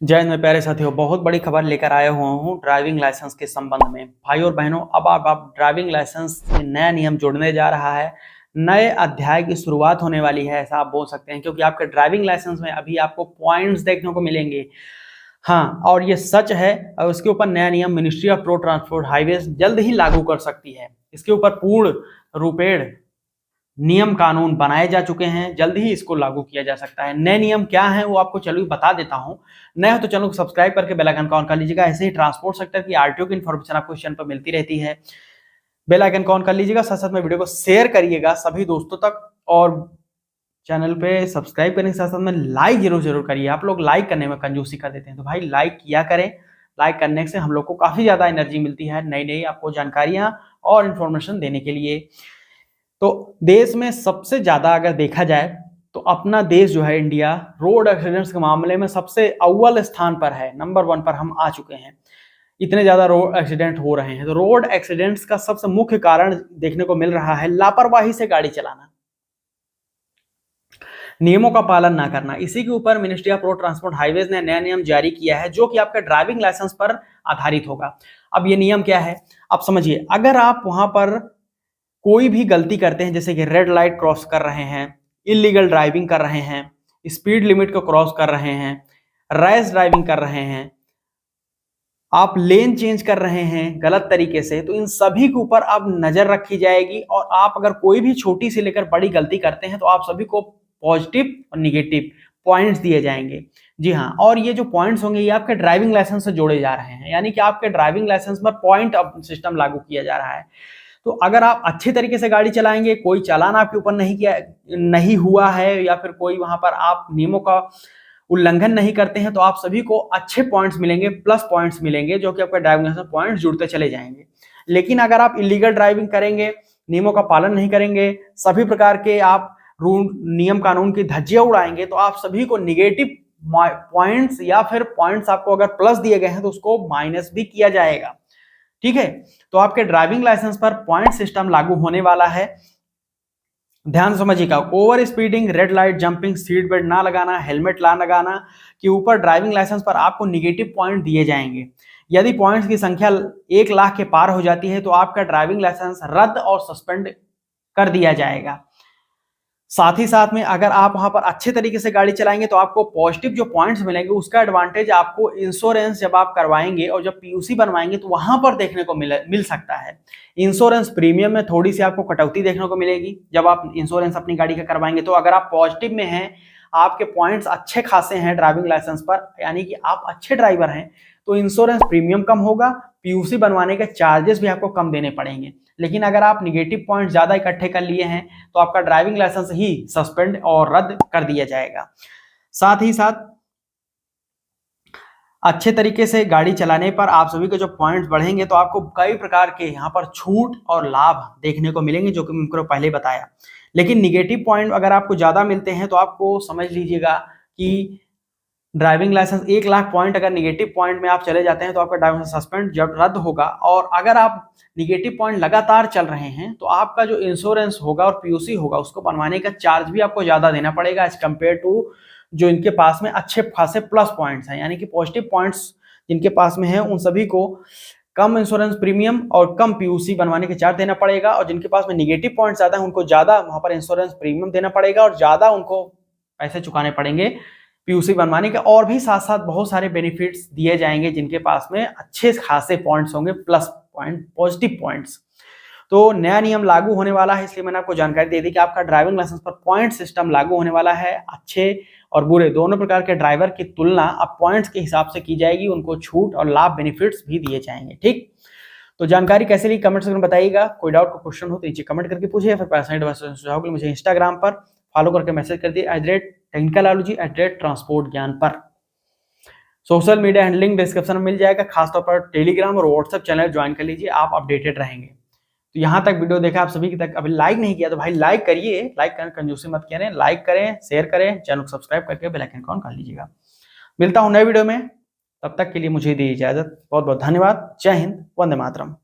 जय हिंद मेरे प्यारे साथियों, बहुत बड़ी खबर लेकर आया हुआ हूँ ड्राइविंग लाइसेंस के संबंध में। भाई और बहनों, अब आप ड्राइविंग लाइसेंस में नया नियम जुड़ने जा रहा है। नए अध्याय की शुरुआत होने वाली है, ऐसा आप बोल सकते हैं, क्योंकि आपके ड्राइविंग लाइसेंस में अभी आपको पॉइंट्स देखने को मिलेंगे। हाँ, और ये सच है। और उसके ऊपर नया नियम ministry of road transport highways जल्द ही लागू कर सकती है। इसके ऊपर पूर्ण रूपेण नियम कानून बनाए जा चुके हैं, जल्द ही इसको लागू किया जा सकता है। नए नियम क्या है वो आपको चलो बता देता हूं। नए हो तो चैनल को सब्सक्राइब करके बेल आइकन को ऑन कर लीजिएगा। ऐसे ही ट्रांसपोर्ट सेक्टर की आरटीओ की इन्फॉर्मेशन आपको इस चैनल पर मिलती रहती है। बेल आइकन को ऑन कर लीजिएगा, साथ साथ में वीडियो को शेयर करिएगा सभी दोस्तों तक, और चैनल पे सब्सक्राइब करने के साथ साथ में लाइक जरूर करिए। आप लोग लाइक करने में कंजूसी कर देते हैं, तो भाई लाइक किया करें। लाइक करने से हम लोग को काफी ज्यादा एनर्जी मिलती है नई नई आपको जानकारियां और इन्फॉर्मेशन देने के लिए। तो देश में सबसे ज्यादा अगर देखा जाए तो अपना देश जो है इंडिया रोड एक्सीडेंट्स के मामले में सबसे अव्वल स्थान पर है, नंबर 1 पर हम आ चुके हैं। इतने ज्यादा रोड एक्सीडेंट हो रहे हैं, तो रोड एक्सीडेंट्स का सबसे मुख्य कारण देखने को मिल रहा है लापरवाही से गाड़ी चलाना, नियमों का पालन ना करना। इसी के ऊपर ministry of road transport highways ने नया नियम जारी किया है, जो कि आपका ड्राइविंग लाइसेंस पर आधारित होगा। अब ये नियम क्या है आप समझिए। अगर आप वहां पर कोई भी गलती करते हैं, जैसे कि रेड लाइट क्रॉस कर रहे हैं, इलीगल ड्राइविंग कर रहे हैं, स्पीड लिमिट को क्रॉस कर रहे हैं, रैश ड्राइविंग कर रहे हैं, आप लेन चेंज कर रहे हैं गलत तरीके से, तो इन सभी के ऊपर अब नजर रखी जाएगी। और आप अगर कोई भी छोटी से लेकर बड़ी गलती करते हैं तो आप सभी को पॉजिटिव और निगेटिव पॉइंट्स दिए जाएंगे। जी हाँ, और ये जो पॉइंट्स होंगे ये आपके ड्राइविंग लाइसेंस से जोड़े जा रहे हैं, यानी कि आपके ड्राइविंग लाइसेंस पर पॉइंट सिस्टम लागू किया जा रहा है। तो अगर आप अच्छे तरीके से गाड़ी चलाएंगे, कोई चालान आपके ऊपर नहीं हुआ है, या फिर कोई वहां पर आप नियमों का उल्लंघन नहीं करते हैं, तो आप सभी को अच्छे पॉइंट्स मिलेंगे, प्लस पॉइंट्स मिलेंगे, जो कि आपका ड्राइविंग लाइसेंस पॉइंट्स जुड़ते चले जाएंगे। लेकिन अगर आप इलीगल ड्राइविंग करेंगे, नियमों का पालन नहीं करेंगे, सभी प्रकार के आप रूल नियम कानून की धज्जियां उड़ाएंगे, तो आप सभी को निगेटिव पॉइंट्स, या फिर पॉइंट्स आपको अगर प्लस दिए गए हैं तो उसको माइनस भी किया जाएगा। ठीक है, तो आपके ड्राइविंग लाइसेंस पर पॉइंट सिस्टम लागू होने वाला है। ध्यान समझिएगा, over speeding, red light jumping, seat belt ना लगाना, हेलमेट ना लगाना के ऊपर ड्राइविंग लाइसेंस पर आपको निगेटिव पॉइंट दिए जाएंगे। यदि पॉइंट्स की संख्या 1 लाख के पार हो जाती है तो आपका ड्राइविंग लाइसेंस रद्द और सस्पेंड कर दिया जाएगा। साथ ही साथ में अगर आप वहां पर अच्छे तरीके से गाड़ी चलाएंगे तो आपको पॉजिटिव जो पॉइंट्स मिलेंगे, उसका एडवांटेज आपको इंश्योरेंस जब आप करवाएंगे और जब पीयूसी बनवाएंगे तो वहां पर देखने को मिल सकता है। इंश्योरेंस प्रीमियम में थोड़ी सी आपको कटौती देखने को मिलेगी जब आप इंश्योरेंस अपनी गाड़ी का करवाएंगे। तो अगर आप पॉजिटिव में हैं, आपके पॉइंट्स अच्छे खासे हैं ड्राइविंग लाइसेंस पर, यानी कि आप अच्छे ड्राइवर हैं, तो इंश्योरेंस प्रीमियम कम होगा, पीयूसी बनवाने के चार्जेस भी आपको कम देने पड़ेंगे। लेकिन अगर आप निगेटिव पॉइंट ज्यादा इकट्ठे कर लिए हैं तो आपका ड्राइविंग लाइसेंस ही सस्पेंड और रद्द कर दिया जाएगा। साथ ही साथ अच्छे तरीके से गाड़ी चलाने पर आप सभी के जो पॉइंट्स बढ़ेंगे तो आपको कई प्रकार के यहाँ पर छूट और लाभ देखने को मिलेंगे, जो कि मैंने पहले बताया। लेकिन निगेटिव पॉइंट अगर आपको ज्यादा मिलते हैं तो आपको समझ लीजिएगा कि ड्राइविंग लाइसेंस 1 लाख पॉइंट अगर निगेटिव पॉइंट में आप चले जाते हैं तो आपका ड्राइविंग सस्पेंड जब रद्द होगा। और अगर आप निगेटिव पॉइंट लगातार चल रहे हैं तो आपका जो इंश्योरेंस होगा और पीयूसी होगा उसको बनवाने का चार्ज भी आपको ज्यादा देना पड़ेगा एज कम्पेयर टू जो इनके पास में अच्छे खासे प्लस पॉइंट्स हैं, यानी कि पॉजिटिव पॉइंट्स जिनके पास में है उन सभी को कम इंश्योरेंस प्रीमियम और कम पीयूसी बनवाने के चार्ज देना पड़ेगा, और जिनके पास में निगेटिव पॉइंट ज्यादा है उनको ज्यादा वहां पर इंश्योरेंस प्रीमियम देना पड़ेगा और ज्यादा उनको पैसे चुकाने पड़ेंगे पीयूसी बनवाने के। और भी साथ साथ बहुत सारे बेनिफिट्स दिए जाएंगे जिनके पास में अच्छे खासे पॉइंट्स होंगे, प्लस पॉइंट, पॉजिटिव पॉइंट्स। तो नया नियम लागू होने वाला है, इसलिए मैंने आपको जानकारी दे दी कि आपका ड्राइविंग लाइसेंस पर पॉइंट सिस्टम लागू होने वाला है। अच्छे और बुरे दोनों प्रकार के ड्राइवर की तुलना अब पॉइंट्स के हिसाब से की जाएगी, उनको छूट और लाभ बेनिफिट्स भी दिए जाएंगे। ठीक, तो जानकारी कैसे ली कमेंट सेक्शन में बताइएगा। कोई डाउट का क्वेश्चन हो तो नीचे कमेंट करके पूछिए, फिर पर्सनल सुझाव के लिए मुझे इंस्टाग्राम पर फॉलो करके मैसेज कर दिए @technicalology @ट्रांसपोर्ट ज्ञान पर। सोशल मीडिया हैंडलिंग डिस्क्रिप्शन में मिल जाएगा, खासतौर पर टेलीग्राम और व्हाट्सएप चैनल ज्वाइन कर लीजिए, आप अपडेटेड रहेंगे। तो यहाँ तक वीडियो देखा आप सभी की तक अभी लाइक नहीं किया तो भाई लाइक करिए, लाइक करने कंजूसी मत करें, लाइक करें, शेयर करें, चैनल को सब्सक्राइब करके बेल आइकन ऑन कर लीजिएगा। मिलता हूं नए वीडियो में, तब तक के लिए मुझे दी इजाजत। बहुत बहुत धन्यवाद। जय हिंद, वंदे मातरम।